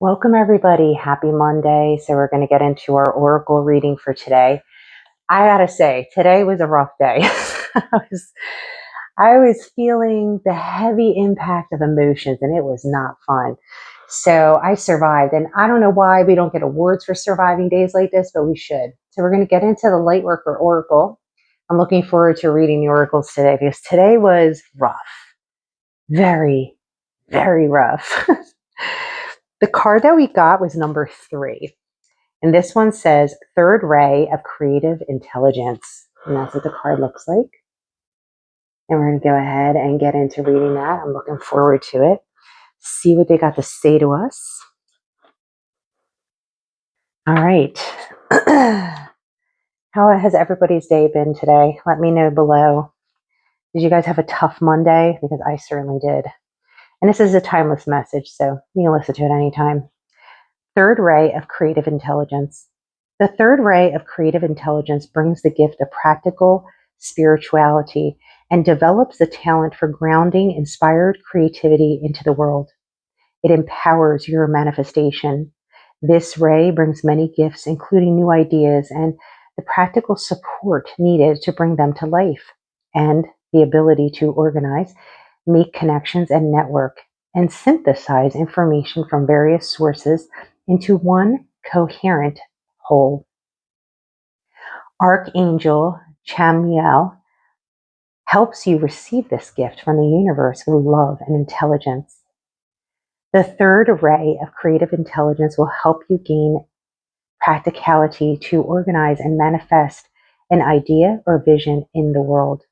Welcome, everybody. Happy Monday. So, we're going to get into our oracle reading for today. I got to say, today was a rough day. I was feeling the heavy impact of emotions, and it was not fun. So, I survived. And I don't know why we don't get awards for surviving days like this, but we should. So, we're going to get into the Lightworker oracle. I'm looking forward to reading the oracles today because today was rough. Very, very rough. The card that we got was number 3. And this one says third ray of creative intelligence. And that's what the card looks like. And we're going to go ahead and get into reading that. I'm looking forward to it. See what they got to say to us. All right. How has everybody's day been today? Let me know below. Did you guys have a tough Monday? Because I certainly did. And this is a timeless message, so you can listen to it anytime. Third ray of creative intelligence. The third ray of creative intelligence brings the gift of practical spirituality and develops the talent for grounding inspired creativity into the world. It empowers your manifestation. This ray brings many gifts, including new ideas and the practical support needed to bring them to life, and the ability to organize, make connections, and network, and synthesize information from various sources into one coherent whole. Archangel Chamuel helps you receive this gift from the universe with love and intelligence. The third ray of creative intelligence will help you gain practicality to organize and manifest an idea or vision in the world.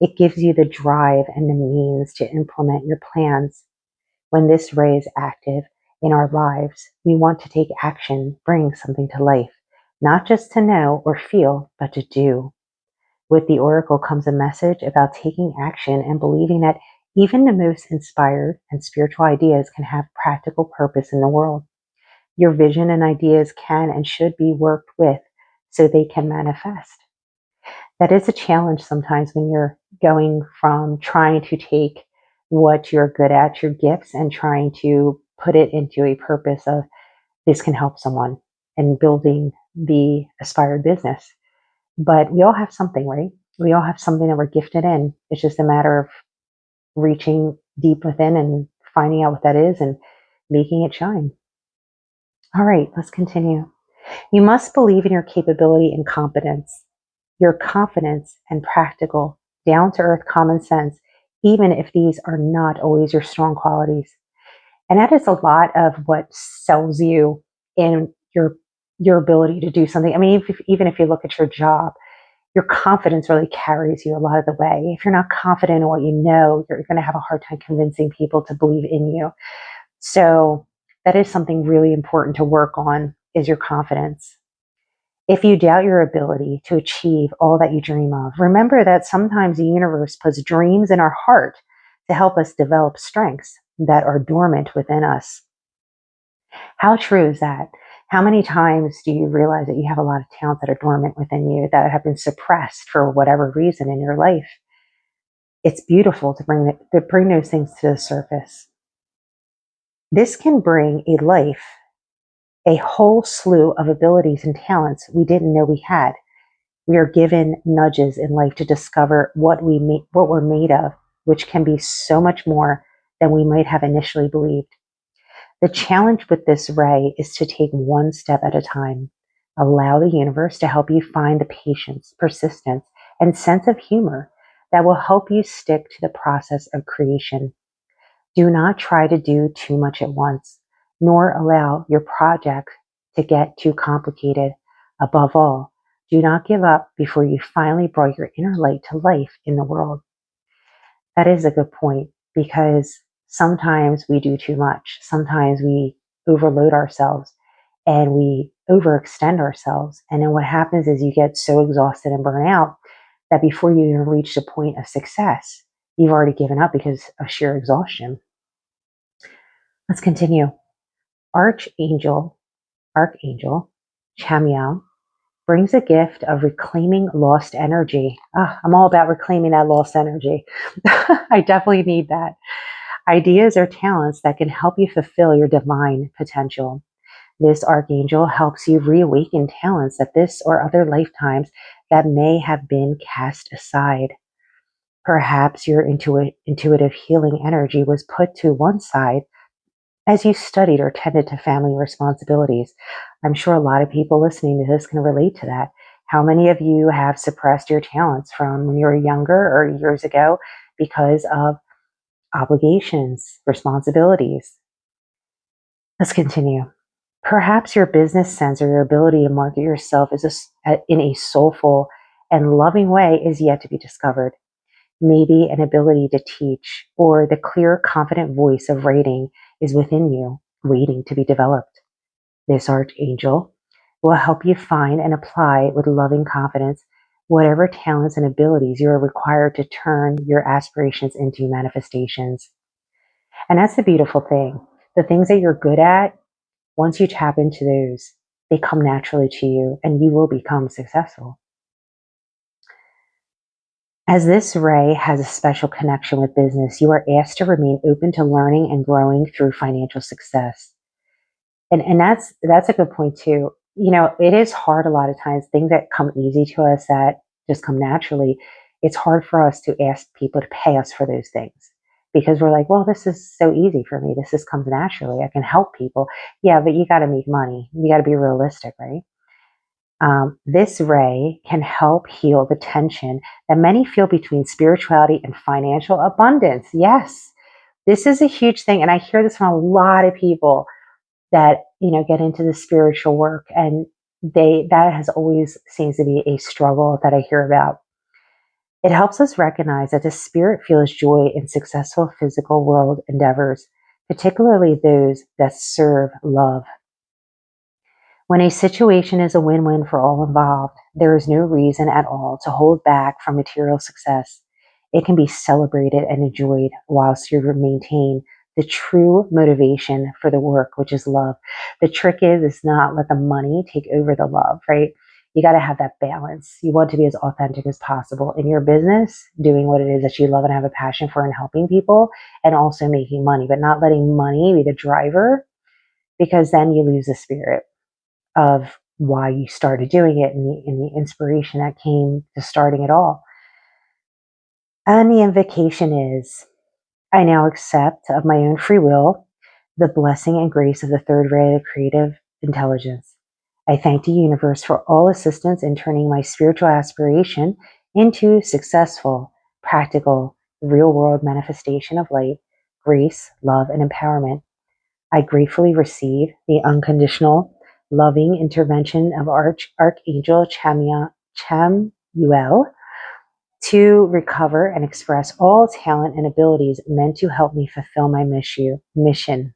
It gives you the drive and the means to implement your plans. When this ray is active in our lives, we want to take action, bring something to life, not just to know or feel, but to do. With the oracle comes a message about taking action and believing that even the most inspired and spiritual ideas can have practical purpose in the world. Your vision and ideas can and should be worked with so they can manifest. That is a challenge sometimes when you're going from trying to take what you're good at, your gifts, and trying to put it into a purpose of this can help someone and building the aspired business. But we all have something, right? We all have something that we're gifted in. It's just a matter of reaching deep within and finding out what that is and making it shine. All right, let's continue. You must believe in your capability and competence. Your confidence and practical, down-to-earth common sense, even if these are not always your strong qualities. And that is a lot of what sells you in your ability to do something. I mean, even if you look at your job, your confidence really carries you a lot of the way. If you're not confident in what you know, you're going to have a hard time convincing people to believe in you. So that is something really important to work on, is your confidence. If you doubt your ability to achieve all that you dream of, remember that sometimes the universe puts dreams in our heart to help us develop strengths that are dormant within us. How true is that? How many times do you realize that you have a lot of talents that are dormant within you that have been suppressed for whatever reason in your life? It's beautiful to bring those things to the surface. This can bring a whole slew of abilities and talents we didn't know we had. We are given nudges in life to discover what we're made of, which can be so much more than we might have initially believed. The challenge with this ray is to take one step at a time. Allow the universe to help you find the patience, persistence, and sense of humor that will help you stick to the process of creation. Do not try to do too much at once, nor allow your project to get too complicated. Above all, do not give up before you finally brought your inner light to life in the world. That is a good point, because sometimes we do too much. Sometimes we overload ourselves and we overextend ourselves. And then what happens is you get so exhausted and burnt out that before you even reach the point of success, you've already given up because of sheer exhaustion. Let's continue. Archangel Chamuel brings a gift of reclaiming lost energy. I'm all about reclaiming that lost energy. I definitely need that. ideas or talents that can help you fulfill your divine potential. This archangel helps you reawaken talents that this or other lifetimes that may have been cast aside. Perhaps your intuitive healing energy was put to one side as you studied or tended to family responsibilities. I'm sure a lot of people listening to this can relate to that. How many of you have suppressed your talents from when you were younger or years ago because of obligations, responsibilities? Let's continue. Perhaps your business sense or your ability to market yourself in a soulful and loving way is yet to be discovered. Maybe an ability to teach or the clear, confident voice of writing is within you, waiting to be developed. This archangel will help you find and apply with loving confidence whatever talents and abilities you are required to turn your aspirations into manifestations. And that's the beautiful thing. The things that you're good at, once you tap into those, they come naturally to you and you will become successful. As this ray has a special connection with business, you are asked to remain open to learning and growing through financial success. And that's a good point too. It is hard a lot of times, things that come easy to us that just come naturally. It's hard for us to ask people to pay us for those things because we're like, well, this is so easy for me. This just comes naturally. I can help people. Yeah, but you got to make money. You got to be realistic, right? This ray can help heal the tension that many feel between spirituality and financial abundance. Yes, this is a huge thing. And I hear this from a lot of people that, get into the spiritual work, and that has always seems to be a struggle that I hear about. It helps us recognize that the spirit feels joy in successful physical world endeavors, particularly those that serve love. When a situation is a win-win for all involved, there is no reason at all to hold back from material success. It can be celebrated and enjoyed whilst you maintain the true motivation for the work, which is love. The trick is not let the money take over the love, right? You got to have that balance. You want to be as authentic as possible in your business, doing what it is that you love and have a passion for and helping people, and also making money, but not letting money be the driver, because then you lose the spirit of why you started doing it and the inspiration that came to starting it all. And the invocation is, I now accept of my own free will the blessing and grace of the third ray of creative intelligence. I thank the universe for all assistance in turning my spiritual aspiration into successful, practical, real world manifestation of light, grace, love, and empowerment. I gratefully receive the unconditional, loving intervention of Archangel Chamuel to recover and express all talent and abilities meant to help me fulfill my mission.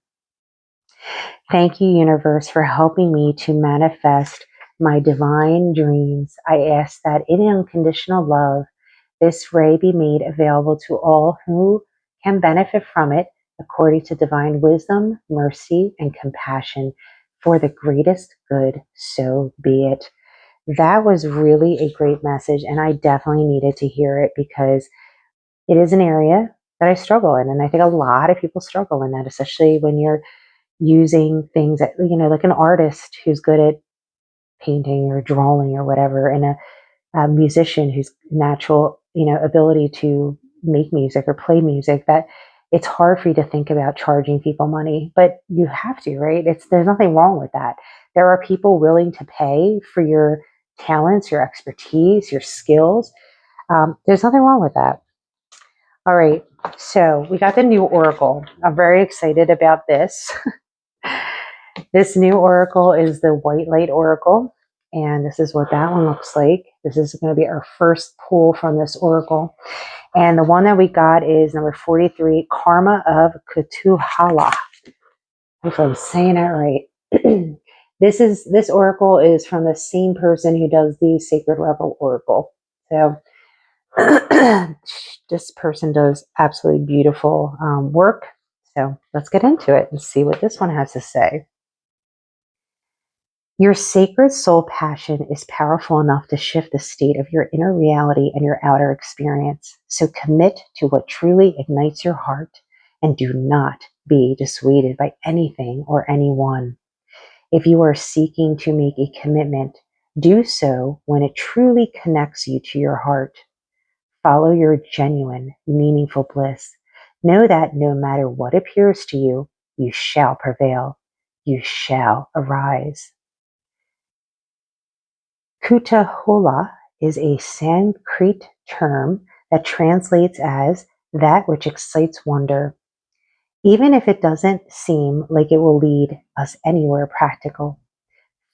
Thank you, universe, for helping me to manifest my divine dreams. I ask that in unconditional love, this ray be made available to all who can benefit from it according to divine wisdom, mercy, and compassion for the greatest good. So be it. That was really a great message, and I definitely needed to hear it because it is an area that I struggle in. And I think a lot of people struggle in that, especially when you're using things that, like an artist who's good at painting or drawing or whatever, and a musician who's natural, ability to make music or play music, that it's hard for you to think about charging people money, but you have to, right? There's nothing wrong with that. There are people willing to pay for your talents, your expertise, your skills. There's nothing wrong with that. All right. So we got the new oracle. I'm very excited about this. This new oracle is the White Light Oracle. And this is what that one looks like. This is going to be our first pull from this oracle. And the one that we got is number 43, Karma of Kutuhala. If I'm saying that right. This oracle is from the same person who does the Sacred Rebel Oracle. So this person does absolutely beautiful work. So let's get into it and see what this one has to say. Your sacred soul passion is powerful enough to shift the state of your inner reality and your outer experience. So commit to what truly ignites your heart and do not be dissuaded by anything or anyone. If you are seeking to make a commitment, do so when it truly connects you to your heart. Follow your genuine, meaningful bliss. Know that no matter what appears to you, you shall prevail. You shall arise. Kutuhula is a Sanskrit term that translates as that which excites wonder, even if it doesn't seem like it will lead us anywhere practical.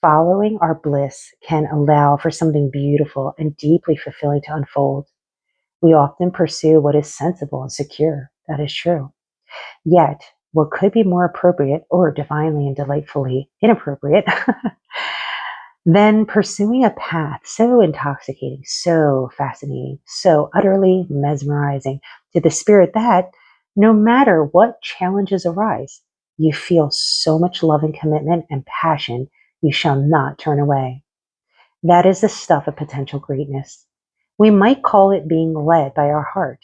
Following our bliss can allow for something beautiful and deeply fulfilling to unfold. We often pursue what is sensible and secure. That is true. Yet, what could be more appropriate or divinely and delightfully inappropriate than pursuing a path so intoxicating, so fascinating, so utterly mesmerizing to the spirit that no matter what challenges arise, you feel so much love and commitment and passion you shall not turn away. That is the stuff of potential greatness. We might call it being led by our heart.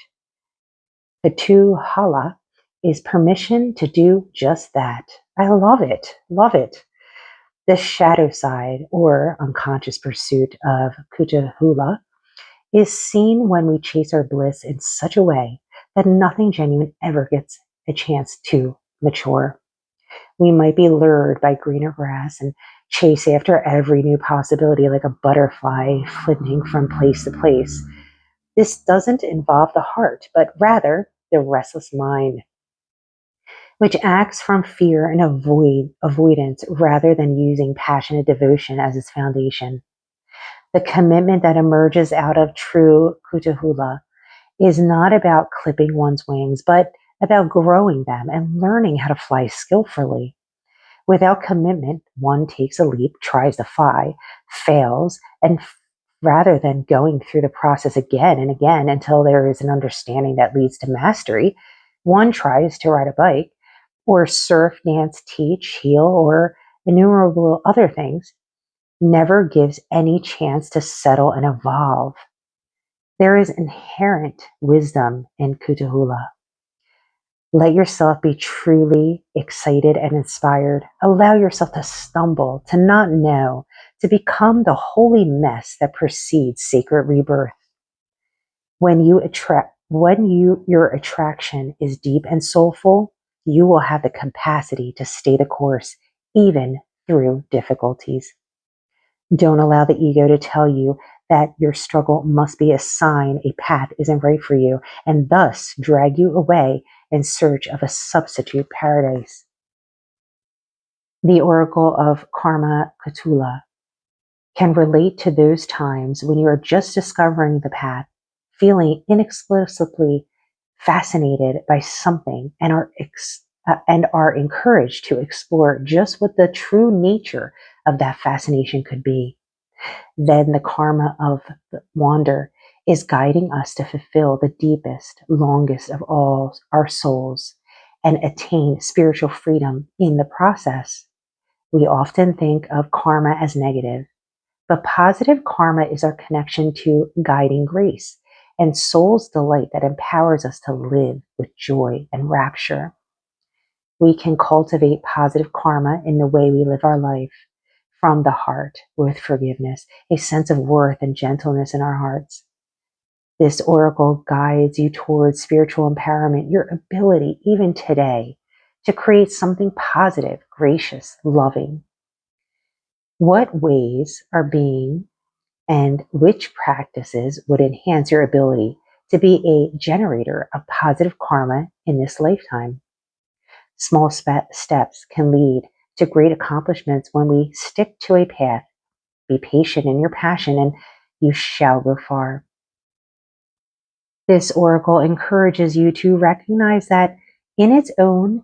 The Kutuhala is permission to do just that. I love it. Love it. The shadow side or unconscious pursuit of Kutuhula is seen when we chase our bliss in such a way that nothing genuine ever gets a chance to mature. We might be lured by greener grass and chase after every new possibility like a butterfly flitting from place to place. This doesn't involve the heart, but rather the restless mind, which acts from fear and avoidance rather than using passionate devotion as its foundation. The commitment that emerges out of true Kutuhula is not about clipping one's wings, but about growing them and learning how to fly skillfully. Without commitment, one takes a leap, tries to fly, fails, and rather than going through the process again and again until there is an understanding that leads to mastery, one tries to ride a bike or surf, dance, teach, heal, or innumerable other things, never gives any chance to settle and evolve. There is inherent wisdom in Kutuhula. Let yourself be truly excited and inspired. Allow yourself to stumble, to not know, to become the holy mess that precedes sacred rebirth. Your attraction is deep and soulful, you will have the capacity to stay the course, even through difficulties. Don't allow the ego to tell you that your struggle must be a sign a path isn't right for you, and thus drag you away in search of a substitute paradise. The oracle of Karma Katula can relate to those times when you are just discovering the path, feeling inexplicably fascinated by something, and are encouraged to explore just what the true nature of that fascination could be. Then the karma of the wander is guiding us to fulfill the deepest, longest of all our souls and attain spiritual freedom in the process. We often think of karma as negative, but positive karma is our connection to guiding grace and soul's delight that empowers us to live with joy and rapture. We can cultivate positive karma in the way we live our life from the heart with forgiveness, a sense of worth and gentleness in our hearts. This oracle guides you towards spiritual empowerment, your ability, even today, to create something positive, gracious, loving. What ways are being and which practices would enhance your ability to be a generator of positive karma in this lifetime? Small steps can lead to great accomplishments when we stick to a path. Be patient in your passion and you shall go far. This oracle encourages you to recognize that in its own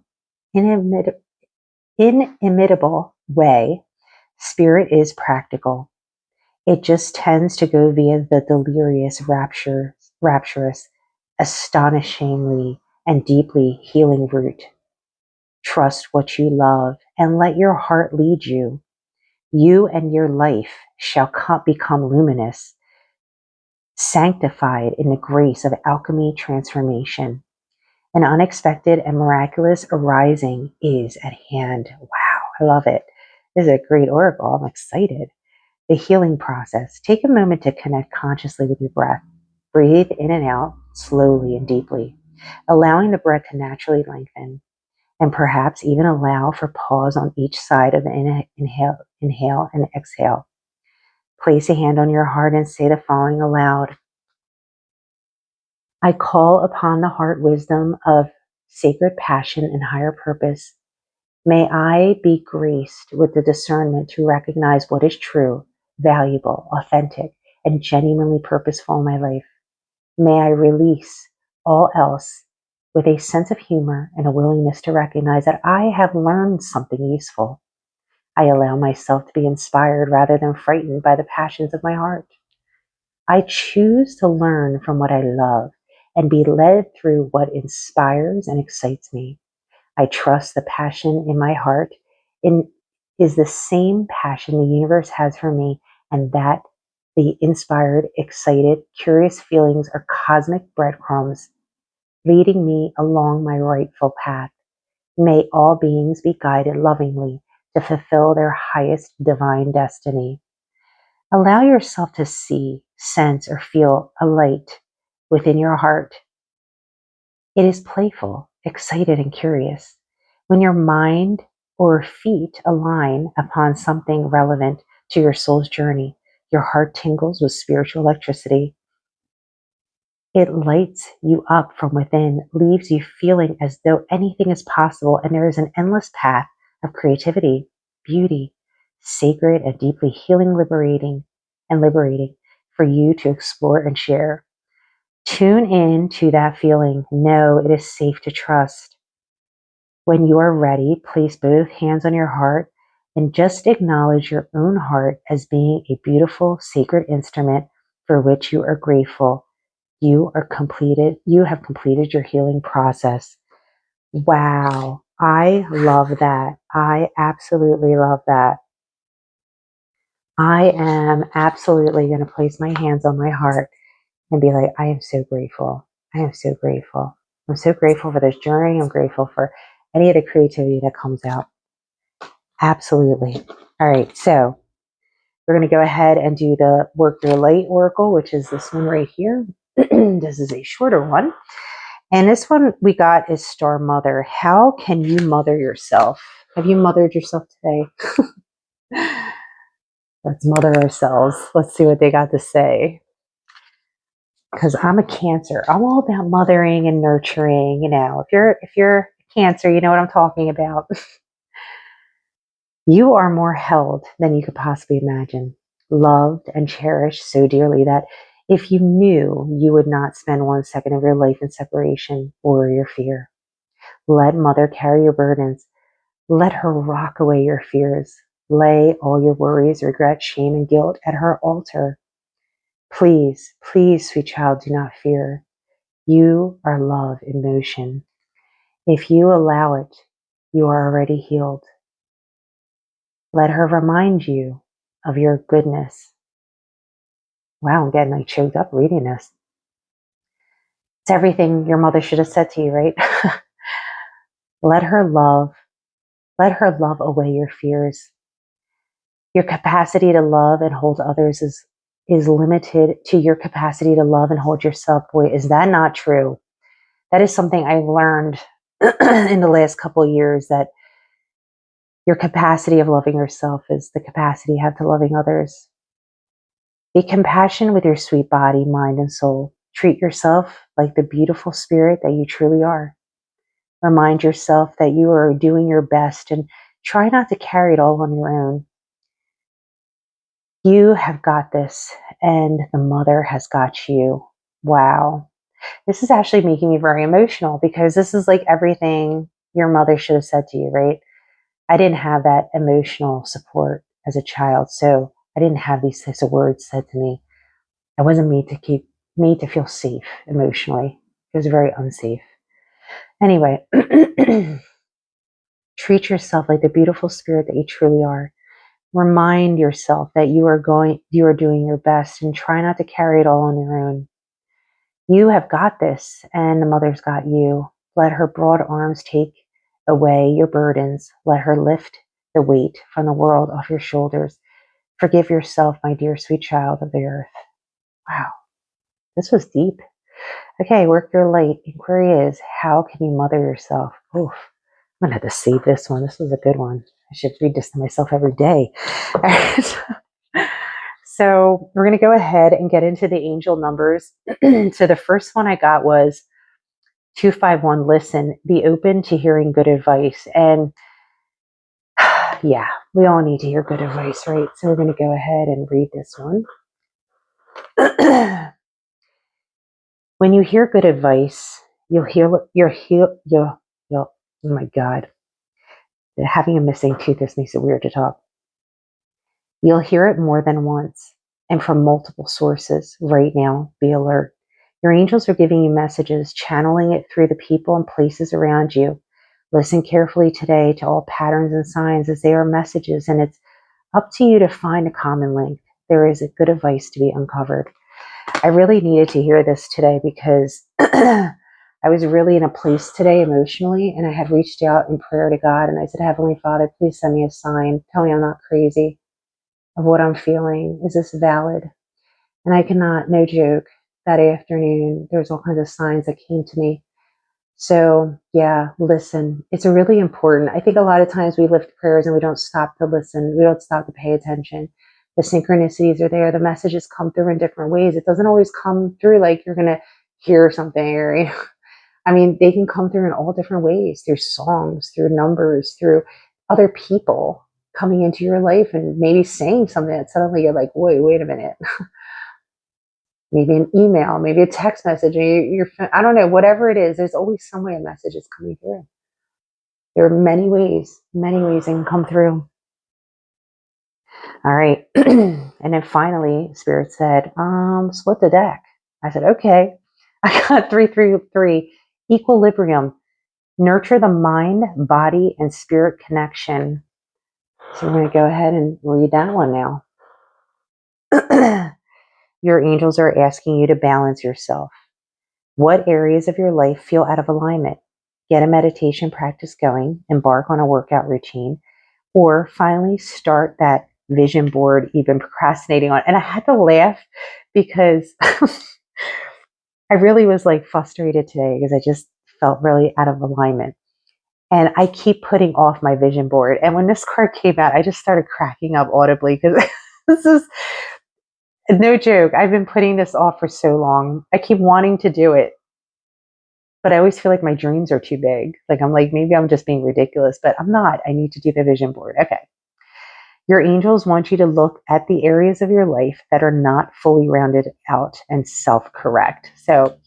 inimitable way, spirit is practical. It just tends to go via the delirious, rapturous, astonishingly, and deeply healing route. Trust what you love and let your heart lead you. You and your life shall become luminous, sanctified in the grace of alchemy transformation. An unexpected and miraculous arising is at hand. Wow, I love it. This is a great oracle. I'm excited. The healing process. Take a moment to connect consciously with your breath. Breathe in and out slowly and deeply, allowing the breath to naturally lengthen, and perhaps even allow for pause on each side of the inhale and exhale. Place a hand on your heart and say the following aloud. I call upon the heart wisdom of sacred passion and higher purpose. May I be graced with the discernment to recognize what is true, valuable, authentic, and genuinely purposeful in my life. May I release all else with a sense of humor and a willingness to recognize that I have learned something useful. I allow myself to be inspired rather than frightened by the passions of my heart. I choose to learn from what I love and be led through what inspires and excites me. I trust the passion in my heart is the same passion the universe has for me, and that the inspired, excited, curious feelings are cosmic breadcrumbs leading me along my rightful path. May all beings be guided lovingly to fulfill their highest divine destiny. Allow yourself to see, sense, or feel a light within your heart. It is playful, excited, and curious. When your mind or feet align upon something relevant to your soul's journey, your heart tingles with spiritual electricity. It lights you up from within, leaves you feeling as though anything is possible, and there is an endless path of creativity, beauty, sacred and deeply healing, liberating for you to explore and share. Tune in to that feeling. Know it is safe to trust. When you are ready, place both hands on your heart and just acknowledge your own heart as being a beautiful, sacred instrument for which you are grateful. You have completed your healing process. Wow. I love that. I absolutely love that. I am absolutely going to place my hands on my heart and be like, I am so grateful. I am so grateful. I'm so grateful for this journey. I'm grateful for any of the creativity that comes out. Absolutely. All right. So we're going to go ahead and do the Work Your Light Oracle, which is this one right here. This is a shorter one. And this one we got is Star Mother. How can you mother yourself? Have you mothered yourself today? Let's mother ourselves. Let's see what they got to say. Because I'm a Cancer. I'm all about mothering and nurturing. You know, if you're Cancer, you know what I'm talking about. You are more held than you could possibly imagine, loved and cherished so dearly that if you knew, you would not spend 1 second of your life in separation or your fear. Let Mother carry your burdens. Let her rock away your fears. Lay all your worries, regret, shame, and guilt at her altar. Please, please, sweet child, do not fear. You are love in motion. If you allow it, you are already healed. Let her remind you of your goodness. Wow, I'm getting like choked up reading this. It's everything your mother should have said to you, right? Let her love away your fears. Your capacity to love and hold others is limited to your capacity to love and hold yourself. Boy, is that not true? That is something I've learned in the last couple of years, that your capacity of loving yourself is the capacity you have to loving others. Be compassionate with your sweet body, mind, and soul. Treat yourself like the beautiful spirit that you truly are. Remind yourself that you are doing your best and try not to carry it all on your own. You have got this, and the mother has got you. Wow. This is actually making me very emotional, because this is like everything your mother should have said to you, right? I didn't have that emotional support as a child, so I didn't have these types of words said to me. I wasn't made to feel safe emotionally. It was very unsafe. Anyway, treat yourself like the beautiful spirit that you truly are. Remind yourself that you are doing your best, and try not to carry it all on your own. You have got this, and the mother's got you. Let her broad arms take away your burdens. Let her lift the weight from the world off your shoulders. Forgive yourself, my dear sweet child of the earth. Wow, this was deep. Okay, work your light. Inquiry is, how can you mother yourself? Oof, I'm going to have to save this one. This was a good one. I should read this to myself every day. So we're going to go ahead and get into the angel numbers. So the first one I got was 251. Listen, be open to hearing good advice. And yeah, we all need to hear good advice, right? So we're going to go ahead and read this one. When you hear good advice, oh my God, having a missing tooth, this makes it weird to talk. You'll hear it more than once and from multiple sources. Right now, be alert. Your angels are giving you messages, channeling it through the people and places around you. Listen carefully today to all patterns and signs, as they are messages, and it's up to you to find a common link. There is a good advice to be uncovered. I really needed to hear this today because I was really in a place today emotionally, and I had reached out in prayer to God, and I said, Heavenly Father, please send me a sign. Tell me I'm not crazy of what I'm feeling. Is this valid? And I cannot, no joke, that afternoon, there's all kinds of signs that came to me. So yeah, listen, it's really important. I think a lot of times we lift prayers and we don't stop to listen. We don't stop to pay attention. The synchronicities are there. The messages come through in different ways. It doesn't always come through like you're going to hear something or, I mean, they can come through in all different ways, through songs, through numbers, through other people coming into your life and maybe saying something that suddenly you're like, wait a minute. Maybe an email, maybe a text message, I don't know, whatever it is, there's always some way a message is coming through. There are many ways they can come through. All right. And then finally, Spirit said, split the deck. I said, okay. I got 333, equilibrium. Nurture the mind, body, and spirit connection. So we're going to go ahead and read that one now. Your angels are asking you to balance yourself. What areas of your life feel out of alignment? Get a meditation practice going, embark on a workout routine, or finally start that vision board you've been procrastinating on. And I had to laugh because I really was like frustrated today because I just felt really out of alignment. And I keep putting off my vision board. And when this card came out, I just started cracking up audibly because this is no joke. I've been putting this off for so long. I keep wanting to do it, but I always feel like my dreams are too big. Like I'm like, maybe I'm just being ridiculous, but I'm not. I need to do the vision board. Okay. Your angels want you to look at the areas of your life that are not fully rounded out and self-correct. So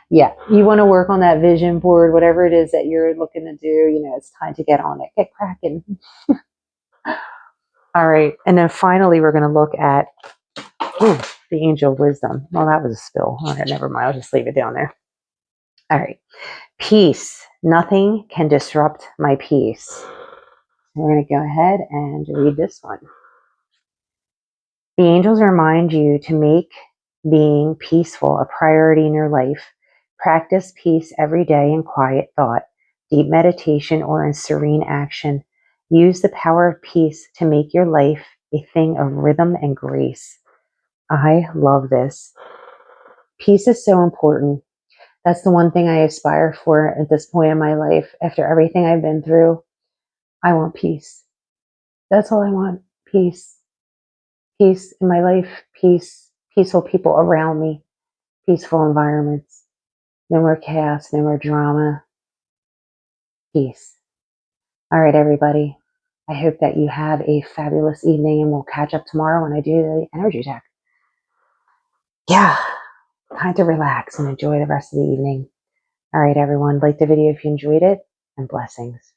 yeah, you want to work on that vision board, whatever it is that you're looking to do, it's time to get on it, get cracking. All right. And then finally, we're going to look at the angel wisdom. Well, that was a spill. All right, never mind. I'll just leave it down there. All right. Peace. Nothing can disrupt my peace. We're going to go ahead and read this one. The angels remind you to make being peaceful a priority in your life. Practice peace every day in quiet thought, deep meditation, or in serene action. Use the power of peace to make your life a thing of rhythm and grace. I love this. Peace is so important. That's the one thing I aspire for at this point in my life. After everything I've been through, I want peace. That's all I want. Peace. Peace in my life. Peace. Peaceful people around me. Peaceful environments. No more chaos. No more drama. Peace. All right, everybody. I hope that you have a fabulous evening, and we'll catch up tomorrow when I do the energy check. Yeah. Time to relax and enjoy the rest of the evening. All right, everyone. Like the video if you enjoyed it, and blessings.